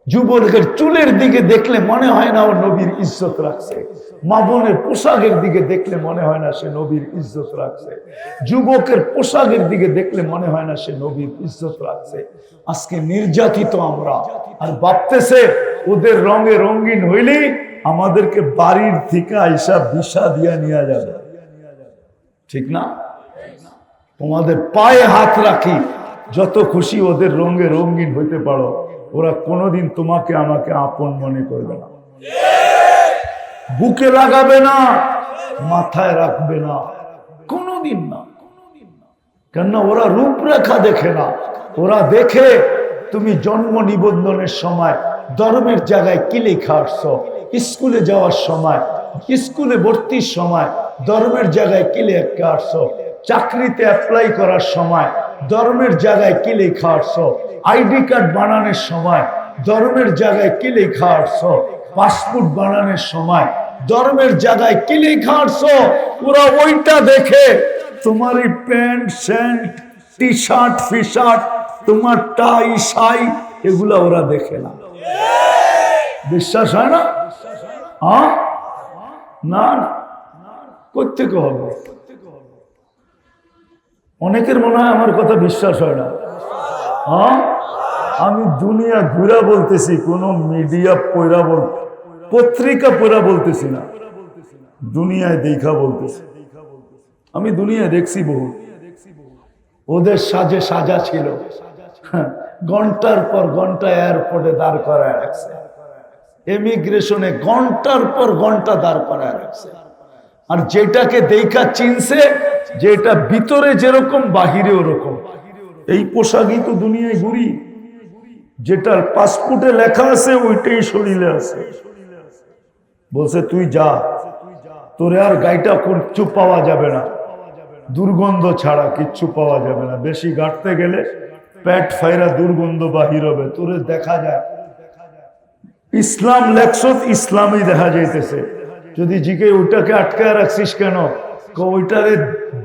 যুবকের চুলের দিকে দেখলে মনে হয় না ও নবীর ইজ্জত রাখছে, মা বোনের পোশাকের দিকে দেখলে মনে হয় না সে নবীর ইজ্জত রাখছে, যুবকের পোশাকের দিকে দেখলে মনে হয় না সে নবীর ইজ্জত রাখছে। আজকে নির্যাতিত আমরা, আর ভাবতেছে ওদের রঙে রঙিন হইলেই আমাদেরকে বাড়ির থেকে আইসা বিষা দিয়া নিয়ে যাবে। ঠিক না? তোমাদের পায়ে হাত রাখি, যত খুশি ওদের রঙে রঙিন হইতে পারো, ওরা কোনোদিন তোমাকে আমাকে আপন মনে করবে না, বুকে লাগাবে না, মাথায় রাখবে না, কোনোদিন না। কেননা ওরা রূপরেখা দেখে না, ওরা দেখে তুমি জন্ম নিবন্ধনের সময় ধর্মের জায়গায় কি লেখা আসছো, স্কুলে যাওয়ার সময়, স্কুলে ভর্তির সময় ধর্মের জায়গায় কি লেখা আসছো, চাকরিতে অ্যাপ্লাই করার সময় ধর্মের জায়গায় কি লেখা আসছো, আইডি কার্ড বানানোর সময় ধর্মের জায়গায় কি লেখা আসছো, পাসপোর্ট বানানোর সময় ধর্মের জায়গায় কি লেখা আসছো। ওরা ওইটা দেখে, তোমার এই প্যান্ট শার্ট টি শার্ট ফি শার্ট, তোমার টাই শাই, এগুলা ওরা দেখে না। বিশ্বাস হয় না? না না, কোত্থেকে হবে? অনেকের মনে হয় আমার কথা বিশ্বাস হয় না। আমি দুনিয়া ঘুরা বলতেছি, কোন মিডিয়া পয়রা পত্রিকা পয়রা বলতেছি না, দুনিয়ায় দেখা বলতেছি। আমি দুনিয়া দেখছি বহু, ওদের সাজে সাজা ছিল, ঘন্টার পর ঘন্টা এয়ারপোর্টে দাঁড় করায় রাখছে, ইমিগ্রেশনে ঘন্টার পর ঘন্টা দাঁড় করায় রাখছে। আর যেটাকে দেখা চিনছে, যেটা ভিতরে যেরকম বাহিরে ওরকম। এই পোশাকই তো দুনিয়ায় ঘুরি, যেটার পাসপোর্টে লেখা আছে ওইটাই শরীরে আছে। বলছে তুই যা, তোরে আর গাইটা কিচ্ছু পাওয়া যাবে না, দুর্গন্ধ ছাড়া কিচ্ছু পাওয়া যাবে না। বেশি গাঁটতে গেলে পেট ফাইরা দুর্গন্ধ বাহির হবে, তোরে দেখা যায়। ইসলাম লেখছত, ইসলামই দেখা যাইতেছে। যদি জিকে ওইটাকে আটকায় রাখছিস কেন, ওইটার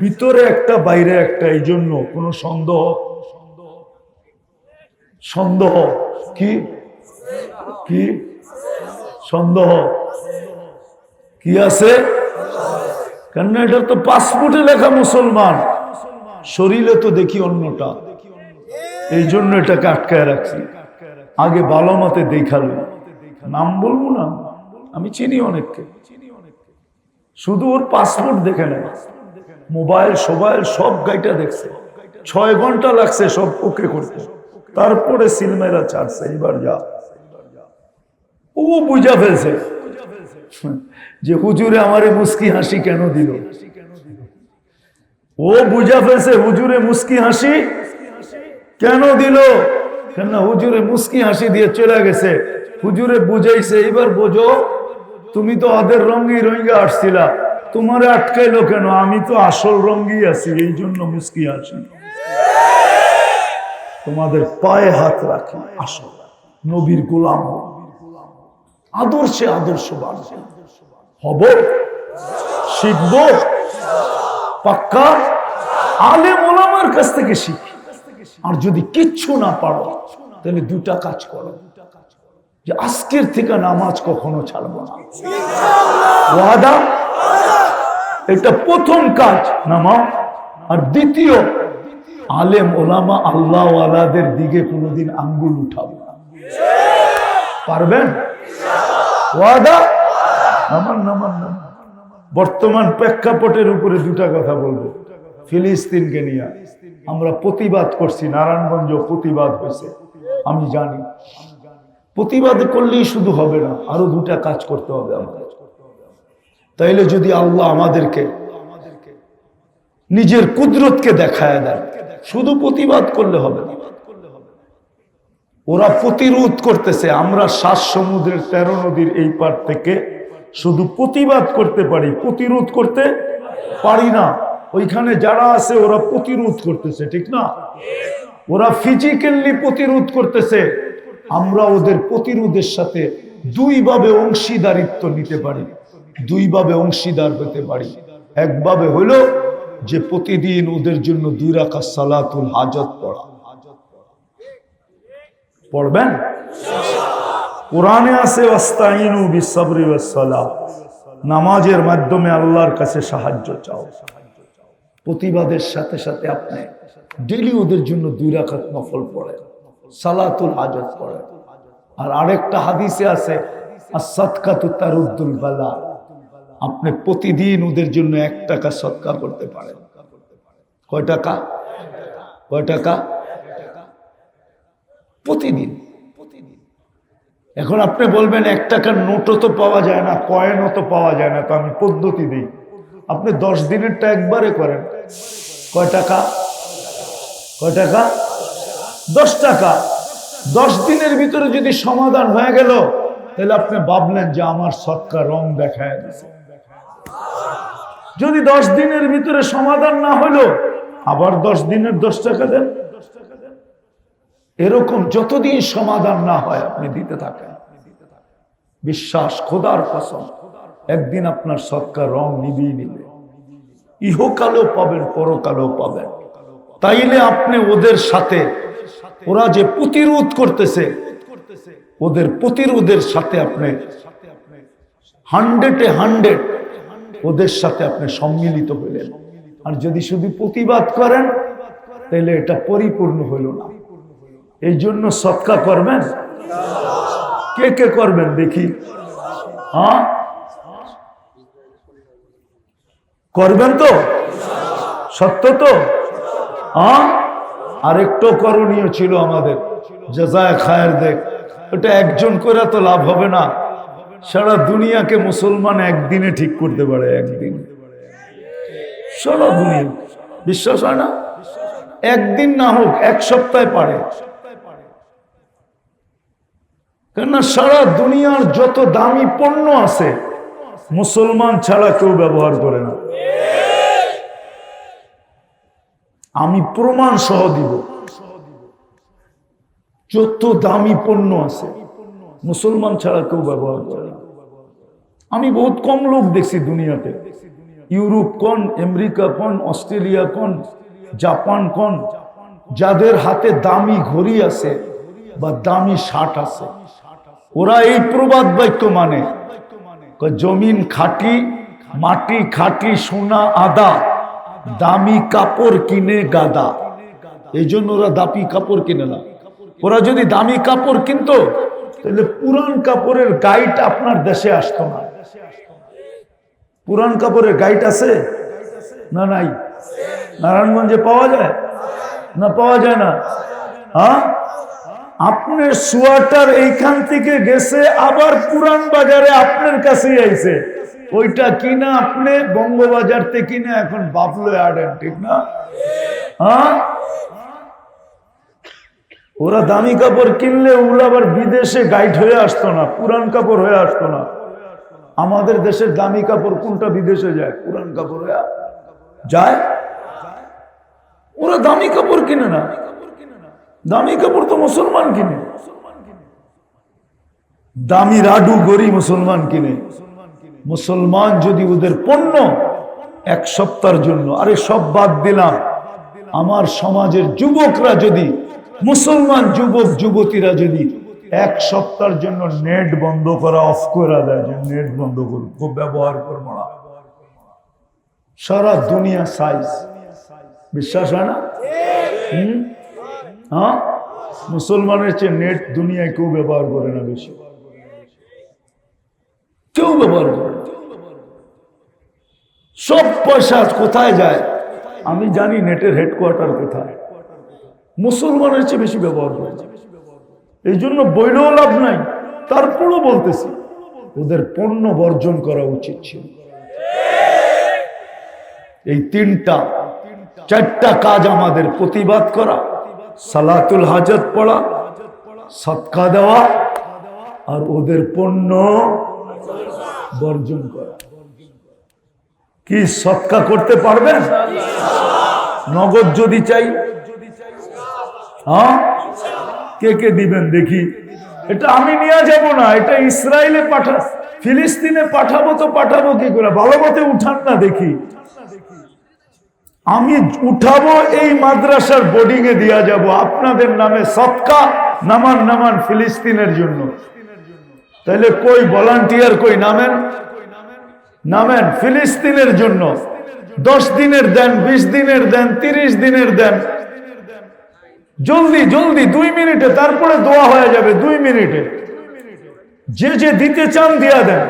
ভিতরে একটা বাইরে একটা, এই জন্য কোন সন্দেহ সন্দেহ কি কি সন্দেহ কি আছে? কেন এটা তো পাসপোর্টে লেখা মুসলমান, শরীরে তো দেখি অন্যটা, এই জন্য এটাকে আটকায় রাখছি। আগে ভালো মতে দেখালো, নাম বলবো না, আমি চিনি অনেককে, শুধু ওর পাসপোর্ট দেখে নেয়, মোবাইল সোবাইল সব গাইটা দেখছে, 6 ঘন্টা লাগছে সব ওকে করতে, তারপরে সিলমেরা ছাড়ছে। এবার যা, ও বুঝা ফেলছে যে হুজুরে আমারে মুস্কি হাসি কেন দিল, ও বুঝা ফেলছে হুজুরে মুস্কি হাসি কেন দিল। কেন হুজুরে মুস্কি হাসি দিয়ে চলে গেছে, হুজুরে বুঝাইছে এবার বোঝো, তুমি তো ওদের রঙে রঙে আসছিলা, তোমারে আটকাইলো কেন? আমি তো আসল রঙই আছি, এই জন্য মুস্কি হাসি। তোমাদের পায়ে হাত রাখি, আসল নবীর গোলাম আদর্শে আদর্শবান হব, শিখব, পাক্কা আলেম ওলামার কাছ থেকে শিখি। আর যদি কিচ্ছু না পারো, তাহলে 2টা কাজ করো, যে আজকের থেকে নামাজ কখনো ছাড়বো না, ওয়াদা। এটা প্রথম কাজ, নামাজ। আর দ্বিতীয়, আলেম ওলামা আল্লাহ ওয়ালাদের দিকে কোনোদিন আঙ্গুল উঠাবো না। পারবেন? ওয়াদা। নামান নামান নামান। বর্তমান প্রেক্ষাপটের উপরে 2টা কথা বলবো। ফিলিস্তিনকে নিয়ে আমরা প্রতিবাদ করছি, নারায়ণগঞ্জ প্রতিবাদ হয়েছে, আমি জানি। প্রতিবাদ করলেই শুধু হবে না, আরো 2টা কাজ করতে হবে আমাদের। তাইলে যদি আল্লাহ আমাদেরকে নিজের কুদরতকে দেখায় দেয়, শুধু প্রতিবাদ করলে হবে না। ওরা প্রতিরোধ করতেছে, আমরা 7 সমুদ্রের 13 নদীর এই পার থেকে শুধু প্রতিবাদ করতে পারি, প্রতিরোধ করতে পারি না। ওইখানে যারা আছে ওরা প্রতিরোধ করতেছে, ঠিক না? ওরা ফিজিক্যালি প্রতিরোধ করতেছে, আমরা ওদের প্রতিরোধের সাথে 2 ভাবে অংশীদারিত্ব নিতে পারি, 2 ভাবে অংশীদার হতে পারি। একভাবে হলো যে প্রতিদিন ওদের জন্য 2 রাকাত সালাতুল হাজত পড়া। পড়বেন? কোরআনে আছে ওয়াস্তাইনু বিসসবরি ওয়াসসালাহ, নামাজের মাধ্যমে আল্লাহর কাছে সাহায্য চাও। প্রতিবাদের সাথে সাথে আপনি ডেইলি ওদের জন্য 2 রাকাত নফল পড়েন, সালাতুল হাজাত পড়েন। আর আরেকটা হাদিসে আছে as-সাদকাতু তারুদ্দুল বালা, আপনি প্রতিদিন ওদের জন্য 1 টাকা সদকা করতে পারেন। কয় টাকা? কয় টাকা? প্রতিদিন। এখন আপনি বলবেন 1 টাকার নোটও তো পাওয়া যায় না, কয়েনও তো পাওয়া যায় না, তো আমি পদ্ধতি দিই। আপনি 10 দিনেরটা একবারে করেন। কয় টাকা? কয় টাকা? 10 টাকা। 10 দিনের ভিতরে যদি সমাধান হয়ে গেল, তাহলে আপনি ভাবলেন যে আমার সদকা রং দেখায় দিছে। যদি 10 দিনের ভিতরে সমাধান না হলো, আবার 10 দিনের 10 টাকা দেন। এরকম যতদিন সমাধান না হয় আপনি দিতে থাকেন। বিশ্বাস, খোদার কসম, একদিন আপনার সদকা রং নিবেই নিবে। ইহকালেও পাবেন, পরকালেও পাবেন। তাইলে আপনি ওদের সাথে, ওরা যে প্রতিরোধ করতেছে, ওদের প্রতিরোধের সাথে আপনি 100-এ 100 ওদের সাথে আপনি সম্মিলিত হইলেন। আর যদি শুধু প্রতিবাদ করেন, তাহলে এটা পরিপূর্ণ হইল না। এই জন্য সদকা করবেন। কে কে করবেন দেখি? হ্যাঁ, করবেন তো? সত্য তো? হ্যাঁ। আরেকটু করণীয় ছিল আমাদের, জাযায়ে খায়ের দেখ। ওটা একজন করে তো লাভ হবে না। সারা দুনিয়াকে মুসলমান একদিনে ঠিক করতে পারে, একদিন। সারা দুনিয়া, বিশ্বাস হয় না? একদিন না হোক 1 সপ্তাহে পারে। কেননা সারা দুনিয়ার যত দামি পণ্য আছে, মুসলমান ছাড়া কেউ ব্যবহার করে না। আমি প্রমাণ সহ দিব। যত দামি পণ্য আছে, মুসলমান ছাড়া কেউ ব্যবহার করে না। আমি বহুত কম লোক দেখছি দুনিয়াতে, ইউরোপ কোন, আমেরিকা কোন, অস্ট্রেলিয়া কোন, জাপান কোন, যাদের হাতে দামি ঘড়ি আছে বা দামি শার্ট আছে, ওরা এই প্রবাদ বাক্য মানে, জমিন খাঁটি, মাটি খাঁটি, সোনা আদা, দামি কাপড় কিনে গাদা। এই জন্য ওরা দামি কাপড় কিনে না। ওরা যদি দামি কাপড় কিনতো, তাহলে পুরান কাপড়ের গাইড আপনার দেশে আসতো না। পুরান কাপড়ের গাইড আছে না? নাই। নারায়ণগঞ্জে পাওয়া যায় না? পাওয়া যায় না। হ্যাঁ, আপনার সোয়াটার এইখান থেকে গেছে, আবার পুরান বাজারে আপনার কাছেই আইছে। ওইটা কিনা আপনি বঙ্গবাজার থেকে কিনা এখন বাফলো আনেন, ঠিক না? হ্যাঁ, ওরা দামি কাপড় কিনলে ওগুলো আবার বিদেশে গাইড হয়ে আসতো না, পুরান কাপড় হয়ে আসতো না। আমাদের দেশের দামি কাপড় কোনটা বিদেশে যায়? পুরান কাপড় হয়ে যায়। ওরা দামি কাপড় কিনে না। দামি কাপড় তো মুসলমান কিনে। দামি রাডু গড়ি মুসলমান কিনে। মুসলমান যদি ওদের পণ্য 1 সপ্তাহের জন্য, আরে সব বাদ দিলাম, আমার সমাজের যুবকরা যদি, মুসলমান যুবক যুবতীরা যদি 1 সপ্তাহের জন্য নেট বন্ধ করা, অফ করে দেয়, যে নেট বন্ধ করবো, ব্যবহার করবো না, সারা দুনিয়া সাইজ। বিশ্বাস হয় না? হ্যাঁ, মুসলমানের চেয়ে নেট দুনিয়ায় কেউ ব্যবহার করে না বেশি, কেউ ব্যবহার করে না। সব পয়সা কোথায় যায় আমি জানি, নেটের হেডকোয়ার্টার কোথায়। মুসলমানের চেয়ে বেশি ব্যবহার করে। এই জন্য বইলেও লাভ নাই, তারপরও বলতেছি ওদের পণ্য বর্জন করা উচিত ছিল। এই 4টা কাজ আমাদের: প্রতিবাদ করা, সালাতুল হাজাত পড়া, সদকা দেওয়া, আর ওদের পণ্য বর্জন করা। কি সদকা করতে পারবেন? নগদ যদি চাই, হ্যাঁ, কে কে দিবেন দেখি? এটা আমি নিয়ে যাব না, এটা ইসরায়েলে ফিলিস্তিনে পাঠাবো। তো পাঠাবো কি করে? ভালো মতে উঠান না দেখি। আমি উঠাবো, এই মাদ্রাসার বোর্ডিং এ দিয়া যাব আপনাদের নামে সদকা, নামান ফিলিস্তিনের জন্য। তাহলে কই ভলান্টিয়ার, কই নামেন, নামেন ফিলিস্তিনের জন্য। 10 দিনের দেন, 20 দিনের দেন, 30 দিনের দেন, জলদি জলদি 2 মিনিটে, তারপরে দোয়া হয়ে যাবে 2 মিনিটে। যে যে দিতে চান দিয়া দেন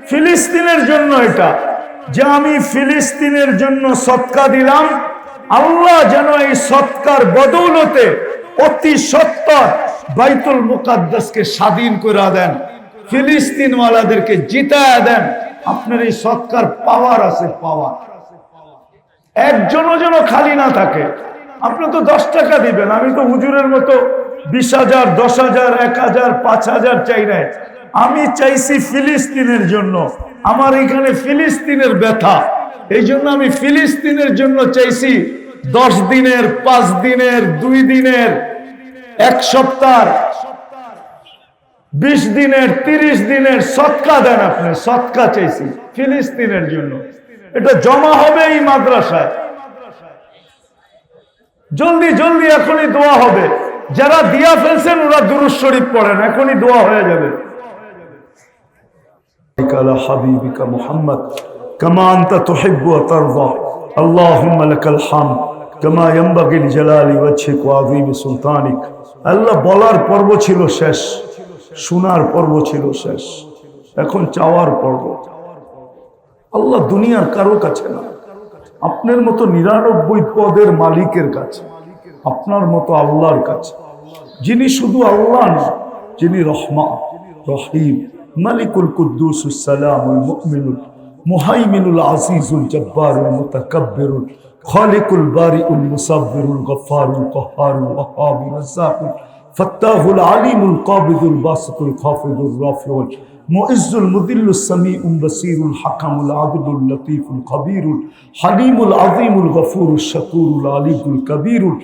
ফিলিস্তিনের জন্য। এটা যে আমি ফিলিস্তিনের জন্য সৎকা দিলাম, আল্লাহ যেন এই সৎকার বদৌলতে অতি সত্তর বাইতুল মুকাদ্দাসকে স্বাধীন করে দেন, ফিলিস্তিন ওয়ালাদেরকে জিতায়া দেন। আপনার এই সৎকার পাওয়ার আছে, পাওয়ার। একজনও যেন খালি না থাকে। আপনি তো 10 টাকা দিবেন, আমি তো হুজুরের মতো 20,000, 10,000, 1,000, 5,000 চাই নাই। আমি চাইছি ফিলিস্তিনের জন্য। আমার এখানে ফিলিস্তিনের ব্যথা, এই জন্য আমি ফিলিস্তিনের জন্য চাইছি 10 দিনের, 5 দিনের, 2 দিনের, 1 সপ্তাহ, 20 দিনের, 30 দিনের সৎকা দেন। আপনি সৎকা চাইছি ফিলিস্তিনের জন্য। এটা জমা হবে এই মাদ্রাসায়। জলদি জলদি এখনই দোয়া হবে। যারা দিয়া ফেলছেন ওরা দুরূদ শরীফ পড়েন, এখনই দোয়া হয়ে যাবে। হাবিবিকা মুহাম্মদ কামা আনতা তুহিব্বু ওয়া তারদা আল্লাহুম্মা লাকাল হামদ কামা ইয়ানবাগি লিজালালি ওয়াজহিক ওয়া আযীমি সুলতানিক। আল্লাহ বলার পর্ব ছিল শেষ, শোনার পর্ব ছিল শেষ, এখন চাওয়ার পর্ব। আল্লাহ দুনিয়ার কারো কাছে না, আপনার মতো 99 পদের মালিকের কাছে, আপনার মতো আল্লাহর কাছে, যিনি শুধু আল্লাহ না, যিনি রহমান রহিম, মালিকুল কুদ্দুসুস সালামুল মুমিনুল মুহাইমিনুল আজিজুল জব্বারুল মুতাকাব্বিরুল খালিকুল বারিউল মুসাব্বিরুল গফফারুল কহ্হারুল ওয়াহাবুর রাজ্জাকুল ফাত্তাহুল আলিমুল কাবিদুল বাসিতুল খাফিদুর রাফিউল মুইজ্জুল মুদিল্লুস সামিউল বাসীরুল হাকামুল আদলুল লতীফুল খবীরুল হালিমুল আযীমুল গফুরুশ শাকুরুল আলিকুল কবীরুল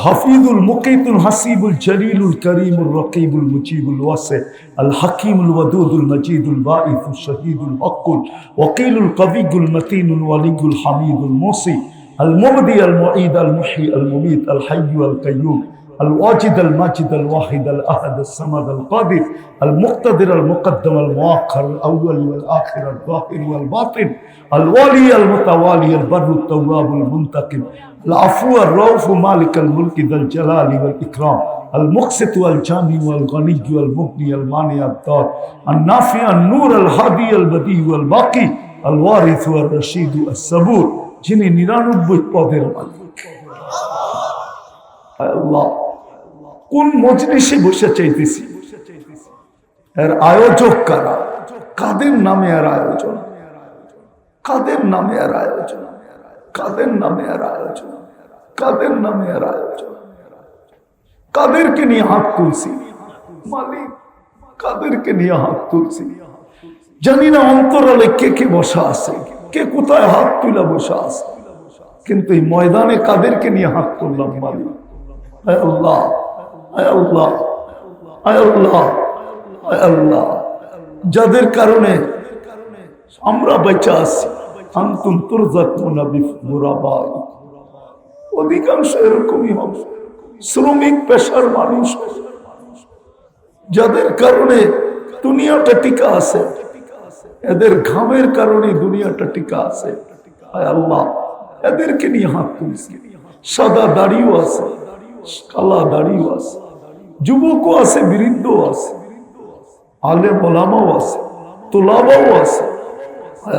হাফিজুল মুকিতুল হাসিবুল জলিলুল করিমুল রকিবুল মুজিবুল ওয়াসি আল হাকিমুল ওয়াদুদুল মজিদুল বাঈসুল শহীদুল হকুল ওয়াকিলুল কবিয়ুল মতিনুল ওয়ালিউল হামিদুল মুসি আল মুবদি আল মুঈদ আল মুহয়ি আল মুমীত আল হাইয়্যু আল কাইয়্যুম الواجد الماجد الواحد الأحد الصمد القادر المقتدر المقدم المؤخر الأول والآخر الظاهر والباطن الوالي المتوالي البر التواب المنتقم العفو الرؤوف مالك الملك ذا الجلال والإكرام المقسط والجامع والغني والمغني المانع الضار النافع النور الهادي البديع والباقي الوارث والرشيد الصبور যিনি 99 পদের মালিক। আল্লাহ কোন মজলিসে বসে চাইতেছি, এর আয়োজক কারা, কাদের নামে এর আয়োজন, কাদের নামে এর আয়োজন, কাদের নামে এর আয়োজন, কাদের নামে এর আয়োজন, কাদেরকে নিয়ে হাত তুলছি মালিক, কাদেরকে নিয়ে হাত তুলছি জানি না। অন্তরালে কে কে বসা আছে, কে কোথায় হাত তুলে বসা আছে, কিন্তু এই ময়দানে কাদেরকে নিয়ে হাত তুললাম মালিক। আয় আল্লাহ, আয় আল্লাহ, আয় আল্লাহ, আয় আল্লাহ, যাদের কারণে আমরা বেঁচে আছি। আনতুম তুরজাকুনা বিফুরাবাই, অধিকাংশ এরকমই হবে, শ্রমিক পেশার মানুষ, যাদের কারণে দুনিয়াটা টিকা আছে, এদের ঘামের কারণে দুনিয়াটা টিকা আছে। আয় আল্লাহ, এদেরকে নিয়ে হাত তুলছি। সাদা দাড়িও আছে, কালা দাড়িও আছে, যুবকও আছে, বৃদ্ধও আছে, আলেম ওলামাও আছে, তোলাবাও আছে।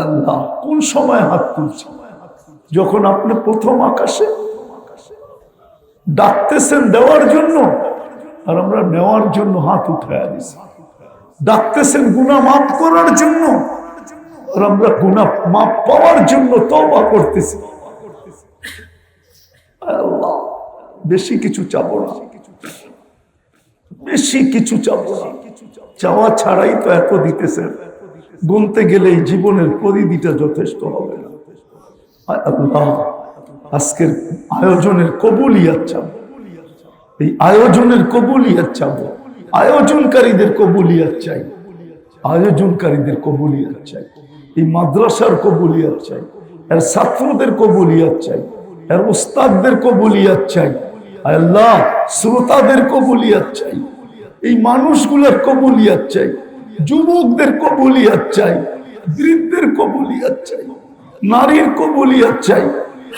আল্লাহ, কোন সময় হাত তুলছি? যখন আপনি প্রথম আকাশে ডাকতেছেন দেওয়ার জন্য, আর আমরা নেওয়ার জন্য হাত উঠায় দিছি। ডাকতেছেন গুনাহ মাফ করার জন্য, আর আমরা গুনাহ মাফ পাওয়ার জন্য তওবা করতেছি। আল্লাহ, বেশি কিছু চাবো না, বেশি কিছু চাবো না, চাওয়া ছাড়াই তো এত দিতেছেন, গুনতে গেলে এই জীবনের পরিধিটা যথেষ্ট হবে না। আল্লাহ, আজকের আয়োজনের কবুলিয়াত চাবো, এই আয়োজনের কবুলিয়াত চাবো, আয়োজনকারীদের কবুলিয়াত চাই, আয়োজনকারীদের কবুলিয়াত চাই, এই মাদ্রাসার কবুলিয়াত চাই, এর ছাত্রদের কবুলিয়াত চাই, এর উস্তাদদের কবুলিয়াত চাই। আল্লাহ, শ্রোতাদের কবুলিয়াত চাই, এই মানুষগুলোর কবুলিয়াত চাই, যুবকদের কবুলিয়াত চাই, বৃদ্ধের কবুলিয়াত চাই, নারীর কবুলিয়াত চাই,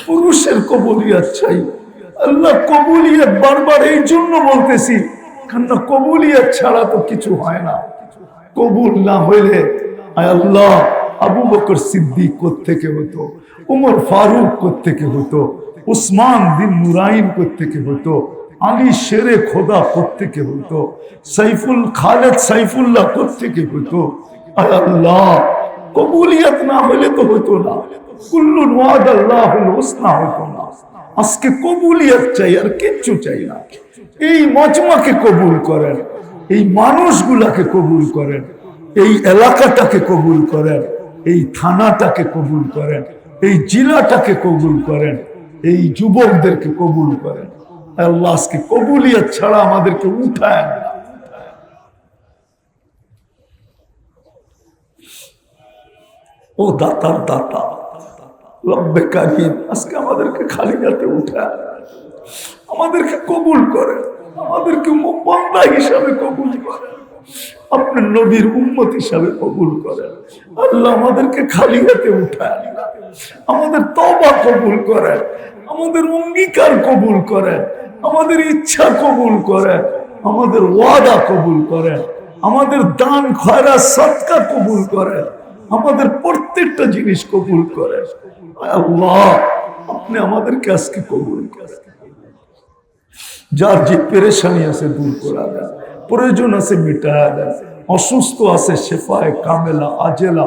পুরুষের কবুলিয়াত চাই। আল্লাহ কবুলিয়াত বারবার এই জন্য বলতেছি, কারণ কবুলিয়াত ছাড়া তো কিছু হয় না। কবুল না হইলে আল্লাহ আবু বকর সিদ্দিক কোত্থেকে হতো, উমর ফারুক কোত্থেকে হতো, উসমান বিন নুরাইন কোত্থেকে হতো, আলী শেরে খোদা কোত্থেকে হতো, সাইফুল খালেদ সাইফুল্লাহ কোত্থেকে হতো। আল্লাহ কবুলিয়াত না হইলে তো হতো না, কুল্লুন ওয়াদাল্লাহুল হুসনা হতো না। আজকে কবুলিয়াত চাই, আর কিচ্ছু চাই না। এই মজমাকে কবুল করেন, এই মানুষগুলাকে কবুল করেন, এই এলাকাটাকে কবুল করেন, এই থানাটাকে কবুল করেন, এই জেলাটাকে কবুল করেন, এই যুবকদেরকে কবুল করেন। আল্লাহ আজকে কবুলিয়াত ছাড়া আমাদেরকে উঠায় না। ও দাতার দাতা রব্বে কারিম, আজকে আমাদেরকে খালি হাতে উঠায়, আমাদেরকে কবুল করেন, আমাদেরকে বান্দা হিসাবে কবুল করেন, আপনার নবীর উম্মত হিসাবে কবুল করেন। আল্লাহ আমাদেরকে খালি হাতে উঠায়, আমাদের তওবা কবুল করেন, আমাদের অঙ্গীকার কবুল করেন, আমাদের ইচ্ছা কবুল করেন, আমাদের ওয়াদা কবুল করেন, আমাদের দান খয়রাত সদকা কবুল করেন, আমাদের প্রত্যেকটা জিনিস কবুল করেন। আল্লাহ আপনি আমাদেরকে আজকে কবুল করেন। যার যে পেরেশানি আছে দূর করে দেন, প্রয়োজন আছে মিটায়া দেন, অসুস্থ আছে শেফায়ে কামেলা আজেলা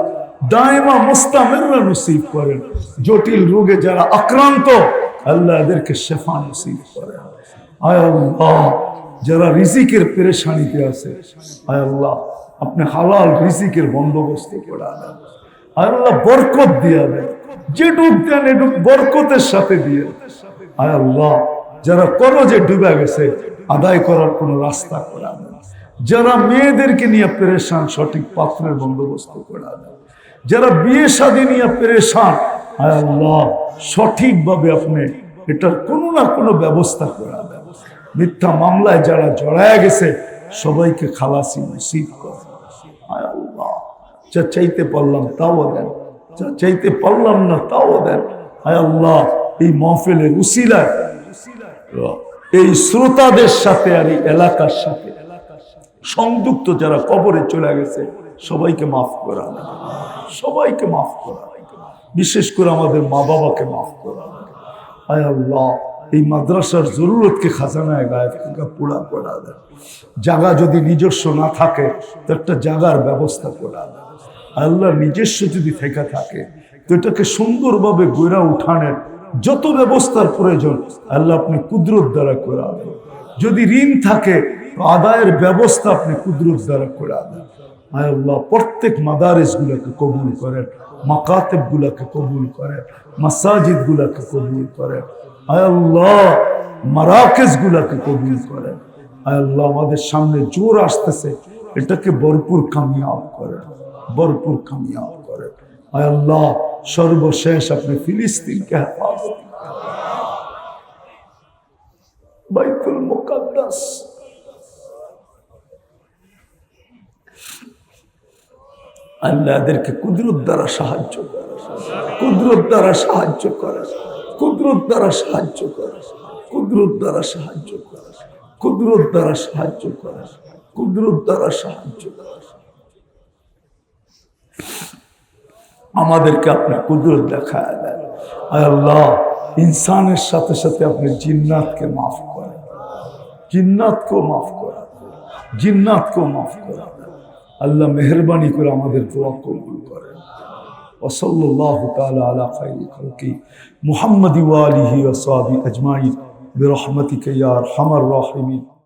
দায়মা মুস্তামিররা নসিব করেন। জটিল রোগে যারা আক্রান্ত আল্লাহ এদেরকে শেফা নসিব করেন। আয় আল্লাহ যারা রিজিকের পেরেশানিতে আছে, আয় আল্লাহ আপনি হালাল রিজিকের বন্দোবস্ত করে দেন। আয় আল্লাহ বরকত দিয়ে দেন, যেটুক দেন এটুক বরকতের সাথে দিয়ে। আয় আল্লাহ যারা করজে ডুবে গেছে আদায় করার কোন রাস্তা করে দেন। যারা মেয়েদেরকে নিয়ে পেরেশান সঠিক পাত্রের বন্দোবস্ত করে দেন। যারা বিয়ে শাদী নিয়ে পেরেশান, আয় আল্লাহ সঠিকভাবে আপনি এটার কোনো না কোনো ব্যবস্থা করে দেন। মিথ্যা মামলায় যারা জড়ায় গেছে সবাইকে খালাসি নসিব করেন। আয় আল্লাহ যা চাইতে পারলাম তাও দেন, যা চাইতে পারলাম না তাও দেন। আয় আল্লাহ এই মাহফিলের উসিলায় এই শ্রোতাদের সাথে আর এই এলাকার সাথে সংযুক্ত যারা কবরে চলে গেছে সবাইকে মাফ করা, সবাইকে মাফ করা, বিশেষ করে আমাদের মা বাবাকে মাফ করা। আয় আল্লাহ এই মাদ্রাসার জরুরতকে খাজানায় গায়ে পুরা করা দেয়। জায়গা যদি নিজস্ব না থাকে তো একটা জায়গার ব্যবস্থা করা দেয়। আল্লাহ নিজস্ব যদি থেকে থাকে তো এটাকে সুন্দরভাবে গড়া উঠানের যত ব্যবস্থার প্রয়োজন আল্লাহ আপনি কুদরত দ্বারা করে দেন। যদি ঋণ থাকে তো আদায়ের ব্যবস্থা আপনি কুদরত দ্বারা করে দেন। আয় আল্লাহ প্রত্যেক মাদারিস গুলাকে কবুল করেন, মাকাতেব গুলাকে কবুল করেন, মাসাজিদ গুলাকে কবুল করেন। আয় আল্লাহ মারাকেজ গুলাকে কবুল করেন। আয় আল্লাহ আমাদের সামনে জোর আসতেছে, এটাকে ভরপুর কামিয়াব করেন, ভরপুর কামিয়াব করেন। আয় আল্লাহ সর্বশেষ আপনি ফিলিস্তিনকে হেফাজত, বাইতুল মুকাদ্দাস আল্লাহ এদেরকে কুদরত দ্বারা সাহায্য করে, কুদরত দ্বারা সাহায্য করে, কুদরত দ্বারা সাহায্য করে, কুদরত দ্বারা সাহায্য করে, কুদরত দ্বারা সাহায্য করে, কুদরত দ্বারা সাহায্য করে। আমাদেরকে আপনি কুদরত দেখায় দেন। আয় আল্লাহ ইনসানের সাথে সাথে আপনি জিন্নাতকে মাফ করেন, জিন্নাতকেও মাফ করেন, জিন্নাতকেও মাফ করেন। আল্লাহ মেহরবানি করে আমাদের দোয়া কবুল করেন। ওয়াসাল্লাল্লাহু তাআলা আলা খায়রি খালকি মুহাম্মাদি ওয়া আলিহি ওয়া সাহবিহি আজমাইন বিরহমাতিকা ইয়া আরহামার রাহিমিন।